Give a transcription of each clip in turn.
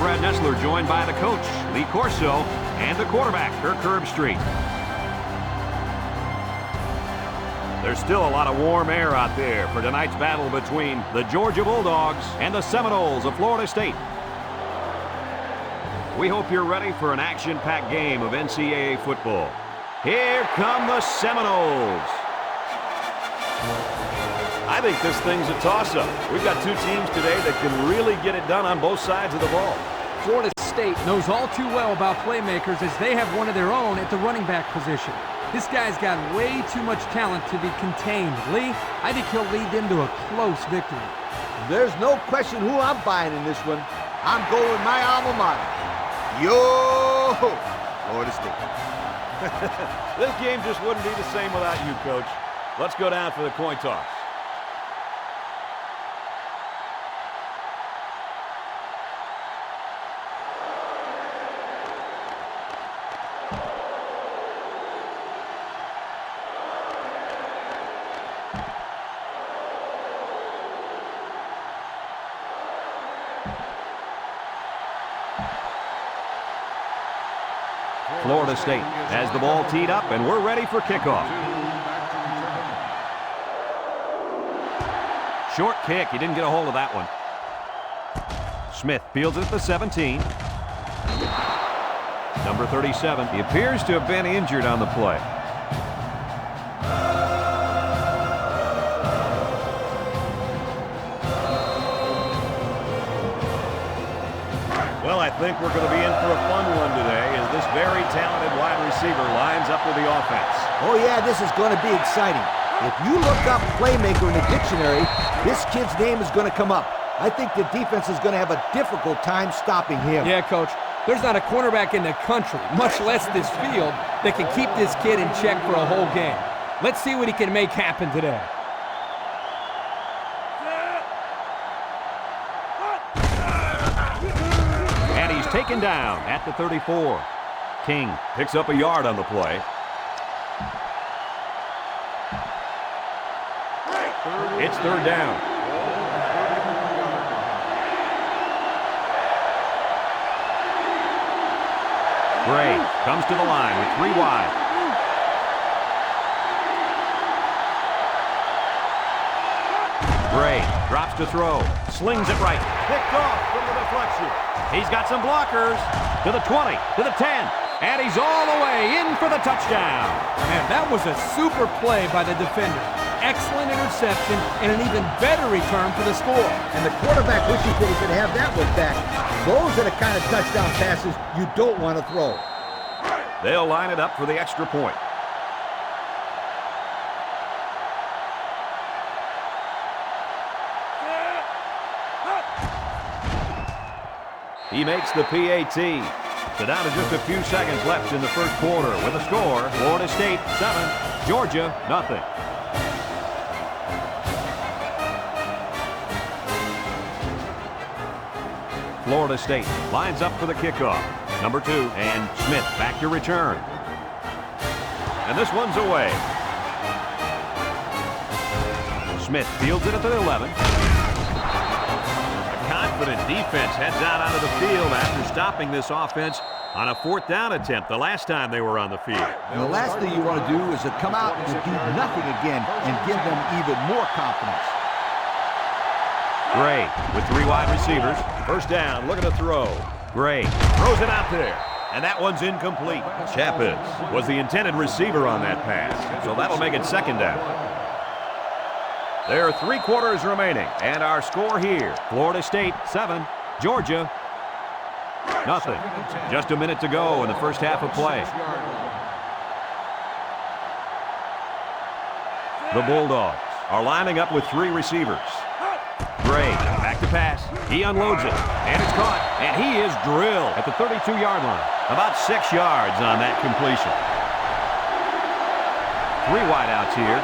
Brad Nessler, joined by the coach, Lee Corso, and the quarterback, Kirk Herbstreit. There's still a lot of warm air out there for tonight's battle between the Georgia Bulldogs and the Seminoles of Florida State. We hope you're ready for an action-packed game of NCAA football. Here come the Seminoles. I think this thing's a toss-up. We've got two teams today that can really get it done on both sides of the ball. Florida State knows all too well about playmakers as they have one of their own at the running back position. This guy's got way too much talent to be contained. Lee, I think he'll lead them to a close victory. There's no question who I'm buying in this one. I'm going with my alma mater. Yo, Florida State. This game just wouldn't be the same without you, Coach. Let's go down for the coin toss. Florida State has the ball teed up, and we're ready for kickoff. Short kick. He didn't get a hold of that one. Smith fields it at the 17. Number 37. He appears to have been injured on the play. Well, I think we're going to be in for a fun one today as this very talented wide receiver lines up with the offense. Oh, yeah, this is going to be exciting. If you look up playmaker in the dictionary, this kid's name is going to come up. I think the defense is going to have a difficult time stopping him. Yeah, Coach. There's not a cornerback in the country, much less this field, that can keep this kid in check for a whole game. Let's see what he can make happen today. Taken down at the 34. King picks up a yard on the play. It's third down. Gray comes to the line with 3 wide. Gray drops to throw. Slings it right. Picked off from the deflection. He's got some blockers. To the 20, to the 10, and he's all the way in for the touchdown. Man, that was a super play by the defender. Excellent interception and an even better return for the score. And the quarterback wishes that he could have that one back. Those are the kind of touchdown passes you don't want to throw. They'll line it up for the extra point. He makes the PAT. So down to just a few seconds left in the first quarter with a score, Florida State 7, Georgia nothing. Florida State lines up for the kickoff. Number 2, and Smith back to return. And this one's away. Smith fields it at the 11. Confident defense heads out onto the field after stopping this offense on a 4th down attempt the last time they were on the field. And the last thing you want to do is to come out and do nothing again and give them even more confidence. Gray with 3 wide receivers. First down, look at the throw. Gray throws it out there, and that one's incomplete. Chappins was the intended receiver on that pass, so that'll make it 2nd down. There are 3 quarters remaining, and our score here, Florida State 7, Georgia nothing. Just a minute to go in the first half of play. The Bulldogs are lining up with 3 receivers. Gray back to pass. He unloads it, and it's caught, and he is drilled at the 32-yard line. About 6 yards on that completion. 3 wideouts here.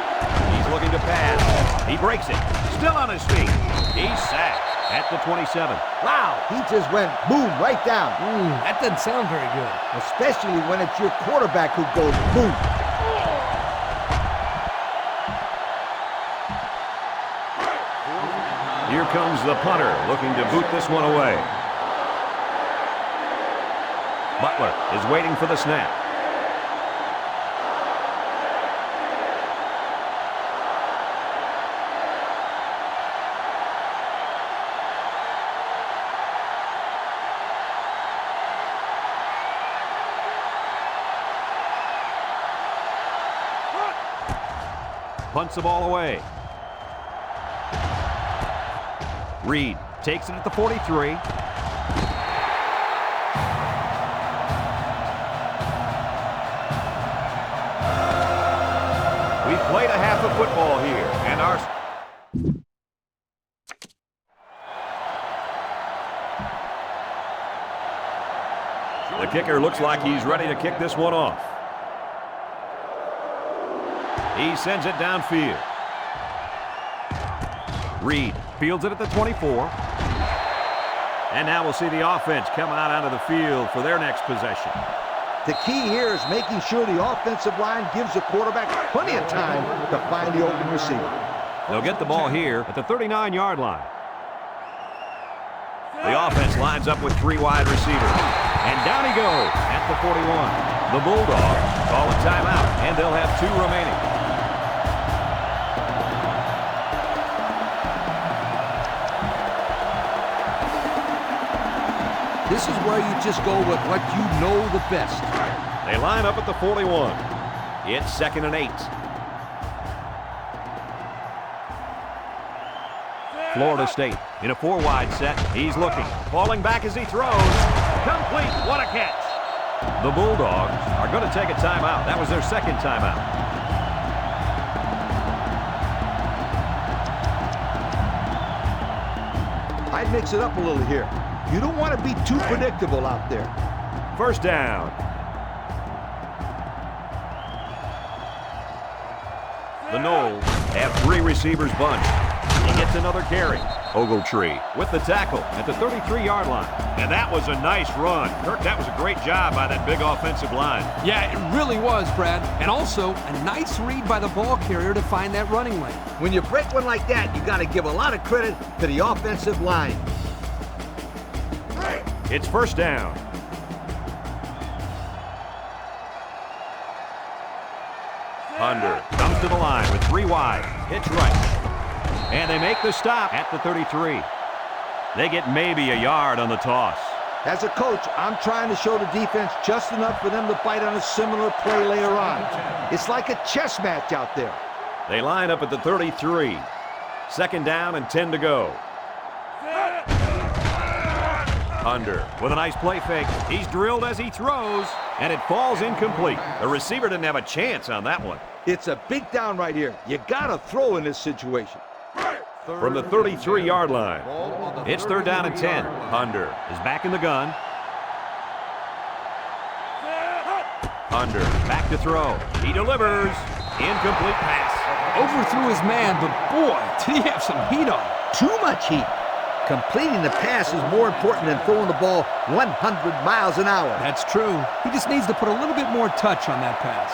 He's looking to pass. He breaks it. Still on his feet. He's sacked at the 27. Wow, he just went boom right down. That doesn't sound very good. Especially when it's your quarterback who goes boom. Here comes the punter looking to boot this one away. Butler is waiting for the snap. Punts the ball away. Reed takes it at the 43. We've played a half of football here, and our... The kicker looks like he's ready to kick this one off. He sends it downfield. Reed fields it at the 24. And now we'll see the offense come out onto the field for their next possession. The key here is making sure the offensive line gives the quarterback plenty of time to find the open receiver. They'll get the ball here at the 39-yard line. The offense lines up with 3 wide receivers. And down he goes at the 41. The Bulldogs call a timeout, and they'll have 2 remaining. This is where you just go with what you know the best. They line up at the 41. It's 2nd and 8. Florida State in a 4-wide set. He's looking. Falling back as he throws. Complete. What a catch. The Bulldogs are going to take a timeout. That was their 2nd timeout. I'd mix it up a little here. You don't want to be too predictable out there. 1st down. The Noles have 3 receivers bunched. He gets another carry. Ogletree with the tackle at the 33-yard line. And that was a nice run. Kirk, that was a great job by that big offensive line. Yeah, it really was, Brad. And also, a nice read by the ball carrier to find that running lane. When you break one like that, you got to give a lot of credit to the offensive line. It's 1st down. Under comes to the line with 3 wide. Hits right. And they make the stop at the 33. They get maybe a yard on the toss. As a coach, I'm trying to show the defense just enough for them to bite on a similar play later on. It's like a chess match out there. They line up at the 33. 2nd down and 10 to go. Under with a nice play fake. He's drilled as he throws, and it falls incomplete. The receiver didn't have a chance on that one. It's a big down right here. You got to throw in this situation. From the 33-yard line, it's 3rd down and 10. Under is back in the gun. Under, back to throw. He delivers. Incomplete pass. Overthrew his man, but boy, did he have some heat on him. Too much heat. Completing the pass is more important than throwing the ball 100 miles an hour. That's true. He just needs to put a little bit more touch on that pass.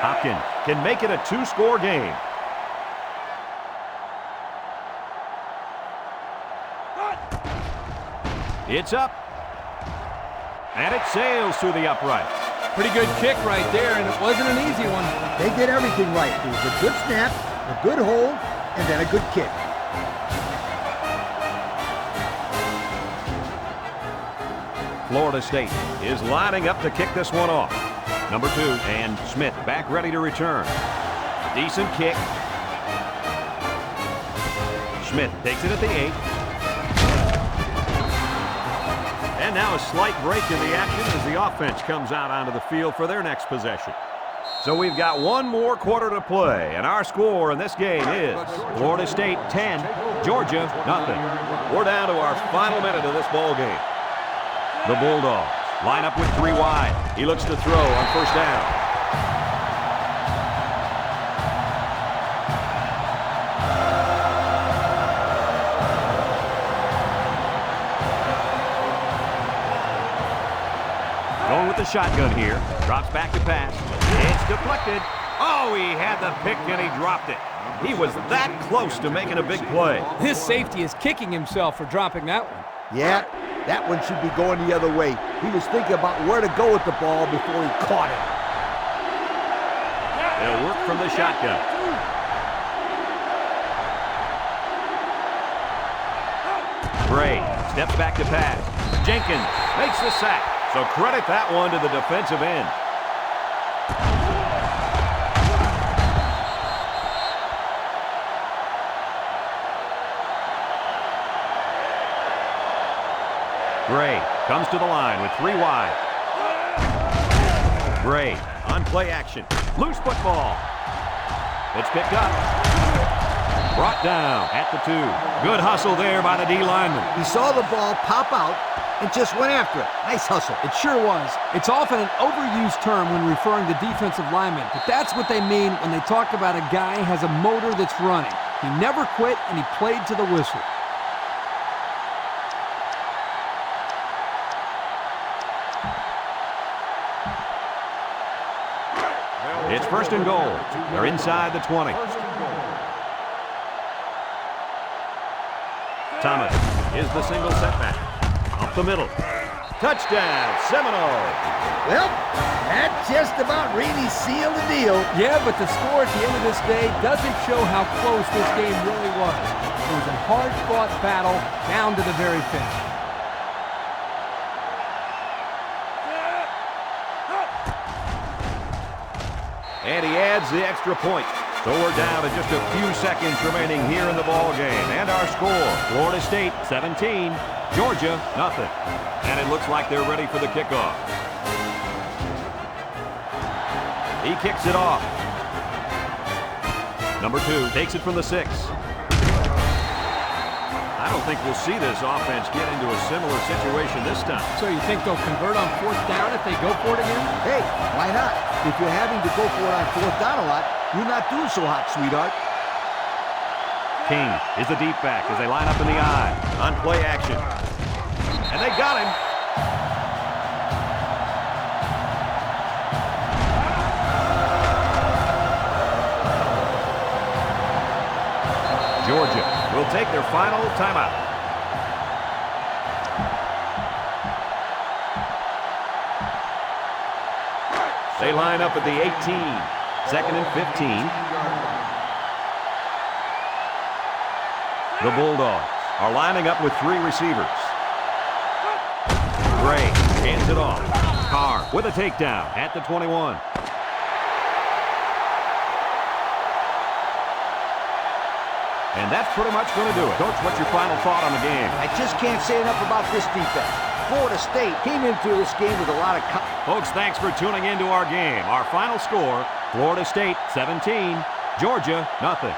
Hopkins can make it a 2-score game. It's up. And it sails through the uprights. Pretty good kick right there, and it wasn't an easy one. They did everything right. It was a good snap, a good hold, and then a good kick. Florida State is lining up to kick this one off. Number 2, and Smith back ready to return. Decent kick. Smith takes it at the 8. And now a slight break in the action as the offense comes out onto the field for their next possession. So we've got 1 more quarter to play, and our score in this game is Florida State 10, Georgia nothing. We're down to our final minute of this ball game. The Bulldogs line up with 3 wide. He looks to throw on 1st down. Going with the shotgun here. Drops back to pass. It's deflected. Oh, he had the pick and he dropped it. He was that close to making a big play. His safety is kicking himself for dropping that one. Yeah, That one should be going the other way. He was thinking about where to go with the ball before he caught it. They'll work from the shotgun. Gray steps back to pass. Jenkins makes the sack. So credit that one to the defensive end. Gray comes to the line with 3 wide. Gray on play action. Loose football. It's picked up. Brought down at the 2. Good hustle there by the D lineman. He saw the ball pop out and just went after it. Nice hustle. It sure was. It's often an overused term when referring to defensive linemen, but that's what they mean when they talk about a guy who has a motor that's running. He never quit, and he played to the whistle. It's 1st and goal. They're inside the 20. Thomas is the single setback. Up the middle. Touchdown, Seminoles. Well, that just about really sealed the deal. Yeah, but the score at the end of this day doesn't show how close this game really was. It was a hard-fought battle down to the very finish. And he adds the extra point. So we're down to just a few seconds remaining here in the ball game. And our score, Florida State 17, Georgia nothing. And it looks like they're ready for the kickoff. He kicks it off. Number 2 takes it from the 6. I don't think we'll see this offense get into a similar situation this time. So you think they'll convert on 4th down if they go for it again? Hey, why not? If you're having to go for it on 4th down a lot, you're not doing so hot, sweetheart. King is the deep back as they line up in the I on play action. And they got him. Georgia will take their final timeout. They line up at the 18. 2nd and 15. The Bulldogs are lining up with 3 receivers. Gray hands it off. Carr with a takedown at the 21. And that's pretty much going to do it. Coach, what's your final thought on the game? I just can't say enough about this defense. Florida State came into this game with a lot of... Folks, thanks for tuning into our game. Our final score, Florida State 17, Georgia nothing.